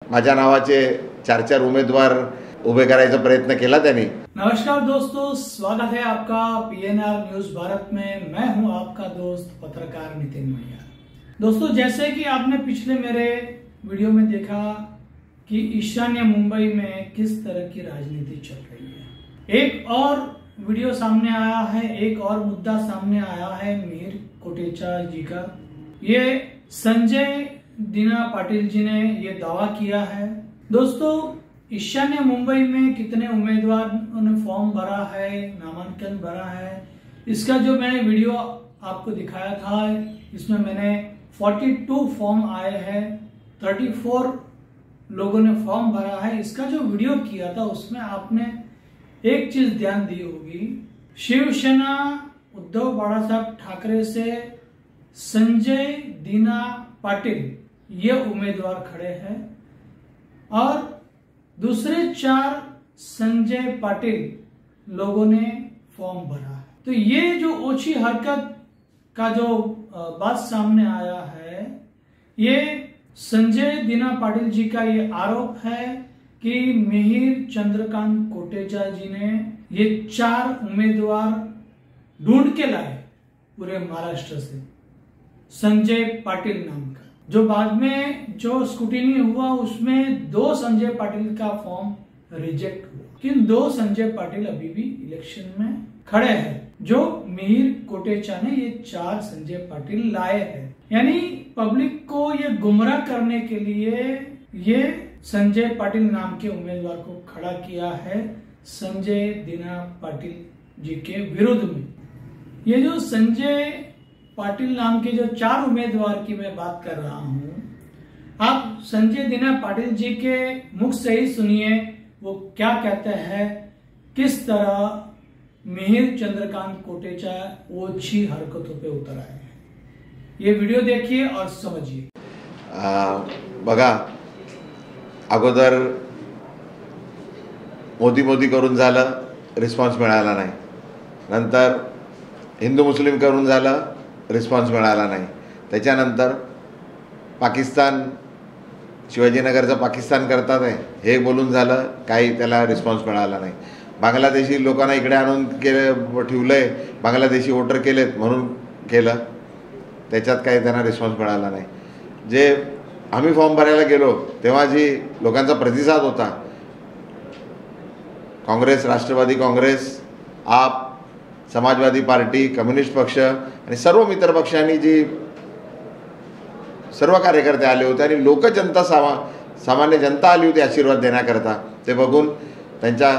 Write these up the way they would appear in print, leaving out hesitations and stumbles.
माझ्या नावाचे 4 उमेदवार उभे करायचा प्रयत्न केला त्यांनी। नमस्कार दोस्तों, स्वागत है आपका पीएनआर न्यूज भारत में। मैं हूं आपका दोस्त पत्रकार नितिन मणियार। दोस्तों, जैसे कि आपने पिछले मेरे वीडियो में देखा कि ईशान्य मुंबई में किस तरह की राजनीति चल रही है। एक और वीडियो सामने आया है, एक और मुद्दा सामने आया है मिहिर कोटेचा जी का। ये संजय दीना पाटिल जी ने ये दावा किया है। दोस्तों, ईशान्य मुंबई में कितने उम्मीदवारों ने फॉर्म भरा है, नामांकन भरा है, इसका जो मैंने वीडियो आपको दिखाया था, इसमें मैंने 42 फॉर्म आए हैं, 34 लोगों ने फॉर्म भरा है। इसका जो वीडियो किया था उसमें आपने एक चीज ध्यान दी होगी, शिवसेना उद्धव बाळासाहेब ठाकरे से संजय दीना पाटिल ये उम्मीदवार खड़े हैं और दूसरे 4 संजय पाटिल लोगों ने फॉर्म भरा है। तो ये जो ओछी हरकत का जो बात सामने आया है, ये संजय दीना पाटिल जी का ये आरोप है कि मिहिर चंद्रकांत कोटेचा जी ने ये 4 उम्मीदवार ढूंढ के लाए पूरे महाराष्ट्र से, संजय पाटिल नाम का। जो बाद में जो स्क्रूटिनी हुआ उसमें 2 संजय पाटिल का फॉर्म रिजेक्ट हुआ, लेकिन 2 संजय पाटिल अभी भी इलेक्शन में खड़े हैं। जो मिहिर कोटेचा ने ये 4 संजय पाटिल लाए हैं, यानी पब्लिक को ये गुमराह करने के लिए ये संजय पाटिल नाम के उम्मीदवार को खड़ा किया है संजय दीना पाटिल जी के विरुद्ध में। ये जो संजय पाटिल नाम के जो 4 उम्मीदवार की मैं बात कर रहा हूं, आप संजय दीना पाटिल जी के मुख से ही सुनिए वो क्या कहते हैं, किस तरह मिहिर चंद्रकांत कोटेचा ओछी हरकतों पे उतर आए हैं। ये वीडियो देखिए और समझिए। बघा, अगोदर मोदी करून झालं, रिस्पॉन्स मिळाला नाही। नंतर हिंदू मुस्लिम करून झालं, रिस्पॉन्स मिळाला नाही। त्याच्यानंतर पाकिस्तान, शिवाजीनगरचं पाकिस्तान करतात आहे हे बोलून झालं, काही त्याला रिस्पॉन्स मिळाला नाही। बांगलादेशी लोकांना इकडे आणून ठेवलंय, बांगलादेशी वोटर केलेत म्हणून केलं, त्याच्यात काही त्यांना रिस्पॉन्स मिळाला नाही। जे आम्ही फॉर्म भरायला गेलो तेव्हा जी लोकांचा प्रतिसाद होता, काँग्रेस, राष्ट्रवादी काँग्रेस, आप, समाजवादी पार्टी, कम्युनिस्ट पक्ष आणि सर्व मित्र पक्षांनी जी सर्व कार्यकर्ते आले होते आणि लोकजनता, सामान्य जनता आली होती आशीर्वाद देण्याकरता, ते बघून त्यांच्या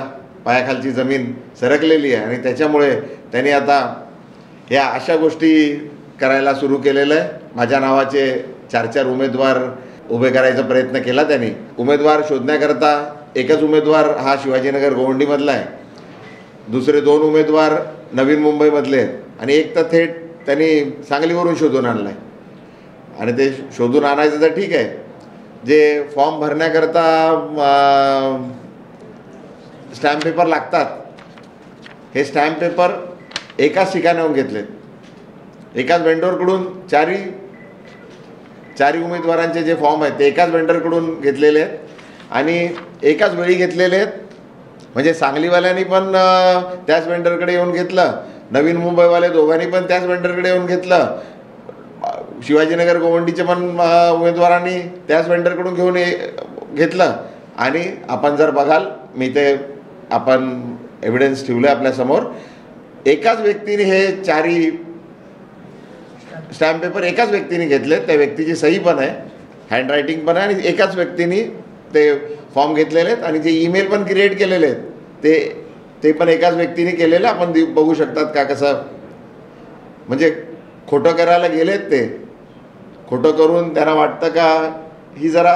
पायाखालची जमीन सरकलेली आहे आणि त्याच्यामुळे त्यांनी आता या अशा गोष्टी करायला सुरू केलेलं आहे। माझ्या नावाचे 4 उमेदवार उभे करायचा प्रयत्न केला त्यांनी। उमेदवार शोधण्याकरता एकच उमेदवार हा शिवाजीनगर गोवंडीमधला आहे, दुसरे 2 उमेदवार नवीन मुंबईमधले आहेत आणि एक तर थेट त्यांनी सांगलीवरून शोधून आणला आहे। आणि ते शोधून आणायचं तर ठीक आहे, जे फॉर्म भरण्याकरता स्टॅम्प पेपर लागतात, हे स्टॅम्प पेपर एकाच ठिकाणाहून घेतलेत, एकाच वेंडरकडून। 4 उमेदवारांचे जे फॉर्म आहेत ते एकाच वेंडरकडून घेतलेले आहेत आणि एकाच वेळी घेतलेले आहेत। म्हणजे सांगलीवाल्यांनी पण त्याच वेंडरकडे येऊन घेतलं, नवीन मुंबईवाले दोघांनी पण त्याच वेंडरकडे येऊन घेतलं, शिवाजीनगर गोवंडीचे पण उमेदवारांनी त्याच वेंडरकडून घेतलं। आणि आपण जर बघाल, मी ते आपण एव्हिडन्स ठेवलं आपल्यासमोर, एकाच व्यक्तीने हे 4 स्टॅम्प पेपर एकाच व्यक्तीने घेतलेत, त्या व्यक्तीची सही पण आहे, हँडरायटिंग पण आहे आणि एकाच व्यक्तीने ते फॉर्म घेतलेले आहेत आणि जे ईमेल पण क्रिएट केलेले आहेत ते पण एकाच व्यक्तीने केलेले। आपण बघू शकतात का कसं, म्हणजे खोटं करायला गेलेत ते। खोटं करून त्यांना वाटतं का ही जरा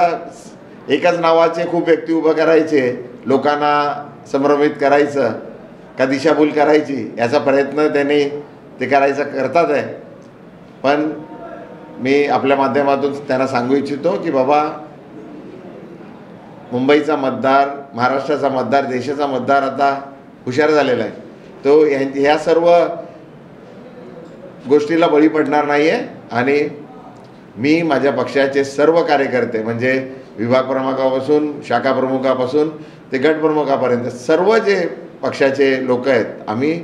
एकाच नावाचे खूप व्यक्ती उभं करायचे, लोकांना संभ्रमित करायचं का दिशाभूल करायची, याचा प्रयत्न त्यांनी ते करतात आहे। पण मी आपल्या माध्यमातून त्यांना सांगू इच्छितो की बाबा, मुंबईचा मतदार, महाराष्ट्राचा मतदार, देशाचा मतदार आता हुशार झालेला आहे, तो ह्या सर्व गोष्टीला बळी पडणार नाही आहे। आणि मी माझ्या पक्षाचे सर्व कार्यकर्ते, म्हणजे विभाग प्रमुखापासून, शाखा प्रमुखापासून ते गट प्रमुखापर्यंत सर्व जे पक्षाचे लोक आहेत, आम्ही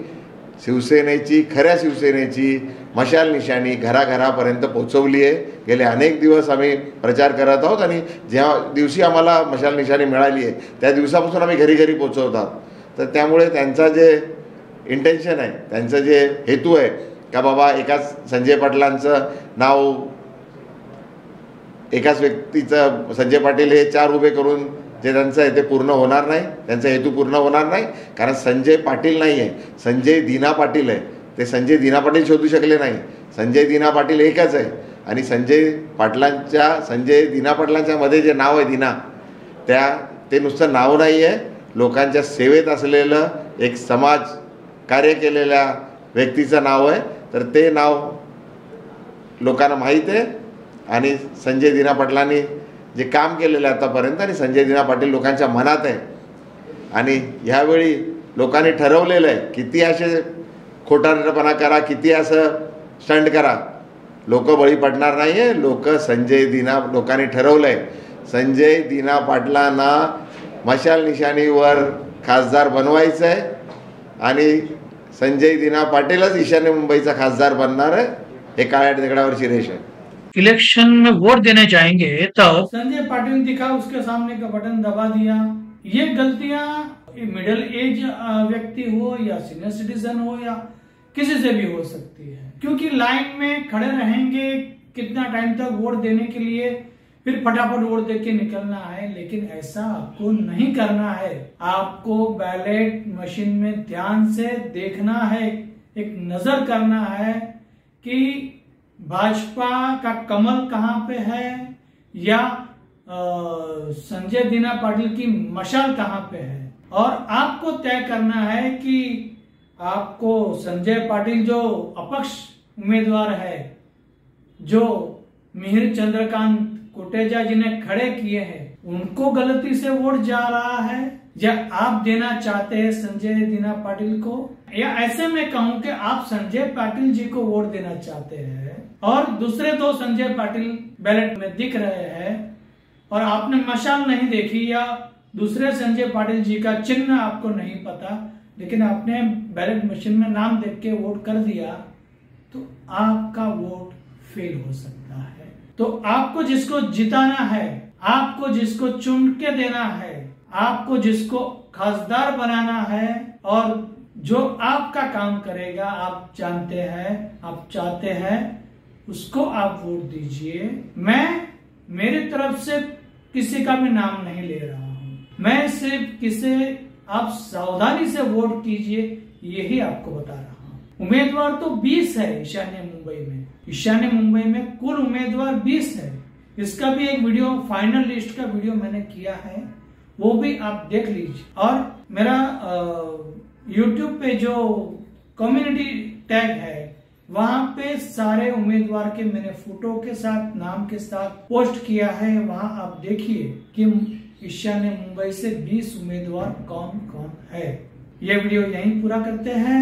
शिवसेनेची, खऱ्या शिवसेनेची मशाल निशाणी घराघरापर्यंत पोचवली आहे. गेले अनेक दिवस आम्ही प्रचार करत आहोत आणि ज्या दिवशी आम्हाला मशाल निशाणी मिळाली आहे त्या दिवसापासून आम्ही घरी घरी पोचवत आहोत. तर त्यामुळे त्यांचा जे इंटेन्शन आहे, त्यांचं जे हेतू आहे का बाबा एकाच संजय पाटलांचं नाव, एकाच व्यक्तीचं संजय पाटील हे 4 उभे करून जे त्यांचं आहे ते पूर्ण होणार नाही, त्यांचा हेतू पूर्ण होणार नाही. कारण संजय पाटील नाही आहे, संजय दिना पाटील आहे. ते संजय दिना पाटील शोधू शकले नाही. संजय दिना पाटील एकच आहे आणि संजय दिना पाटलांच्या मध्ये जे नाव आहे दिना, ते नुसतं नाव नाही आहे, लोकांच्या सेवेत असलेलं एक समाज कार्य केलेल्या व्यक्तीचं नाव आहे. तर ते नाव लोकांना माहीत आहे आणि संजय दिना पाटलांनी जे काम केलेलं आहे आतापर्यंत, आणि संजय दिना पाटील लोकांच्या मनात आहे. आणि ह्यावेळी लोकांनी ठरवलेलं आहे, किती असे खोटारडेपणा करा, किती असं स्टंट करा, लोक बळी पडणार नाही आहे. लोकांनी ठरवलं आहे संजय दिना पाटलांना मशाल निशाणीवर खासदार बनवायचं आहे आणि संजय दिना पाटीलच ईशान्य मुंबईचा खासदार बनणार आहे. हे काळ्या दगडावरची रेष आहे. इलेक्शन में वोट देने जाएंगे तब संजय पाटिल ने दिखा, उसके सामने का बटन दबा दिया. ये गलतियां मिडिल एज व्यक्ति हो या सीनियर सिटीजन हो या किसी से भी हो सकती है, क्योंकि लाइन में खड़े रहेंगे कितना टाइम तक वोट देने के लिए, फिर फटाफट वोट दे के निकलना है. लेकिन ऐसा आपको नहीं करना है. आपको बैलेट मशीन में ध्यान से देखना है, एक नजर करना है कि भाजपा का कमल कहां पे है या संजय दिना पाटिल की मशाल कहां पे है. और आपको तय करना है कि आपको संजय पाटिल जो अपक्ष उम्मीदवार है, जो मिहिर चंद्रकांत कोटेचा जिन्हें खड़े किए हैं, उनको गलती से वोट जा रहा है या आप देना चाहते हैं संजय दिना पाटिल को, या ऐसे में कहूं कि आप संजय पाटिल जी को वोट देना चाहते हैं और दूसरे 2 संजय पाटिल बैलेट में दिख रहे हैं और आपने मशाल नहीं देखी या दूसरे संजय पाटिल जी का चिन्ह आपको नहीं पता, लेकिन आपने बैलेट मशीन में नाम देख के वोट कर दिया, तो आपका वोट फेल हो सकता है. तो आपको जिसको जिताना है, आपको जिसको चुन के देना है, आपको जिसको खासदार बनाना है और जो आपका काम करेगा, आप जानते हैं, आप चाहते हैं, उसको आप वोट दीजिए. मैं मेरी तरफ से किसी का भी नाम नहीं ले रहा हूं, मैं सिर्फ किसे आप सावधानी से वोट कीजिए यही आपको बता रहा हूं. उम्मीदवार तो 20 है ईशान्य मुंबई में. ईशान्य मुंबई में कुल उम्मीदवार 20 है. इसका भी एक वीडियो, फाइनल लिस्ट का वीडियो मैंने किया है, वो भी आप देख लीजिए. और मेरा YouTube पे जो कम्युनिटी टैग है, वहां पे सारे उम्मीदवार के मैंने फोटो के साथ, नाम के साथ पोस्ट किया है. वहां आप देखिए कि ईशान्य मुंबई से 20 उम्मीदवार कौन कौन है. ये वीडियो यहीं पूरा करते हैं.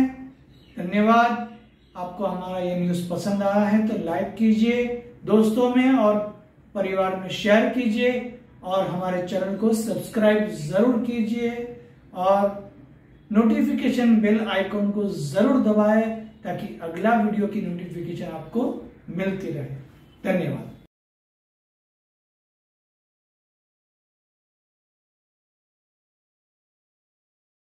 धन्यवाद. आपको हमारा ये न्यूज पसंद आया है तो लाइक कीजिए, दोस्तों में और परिवार में शेयर कीजिए और हमारे चैनल को सब्सक्राइब जरूर कीजिए और नोटिफिकेशन बेल आइकॉन को जरूर दबाएं ताकि अगला वीडियो की नोटिफिकेशन आपको मिलती रहे. धन्यवाद.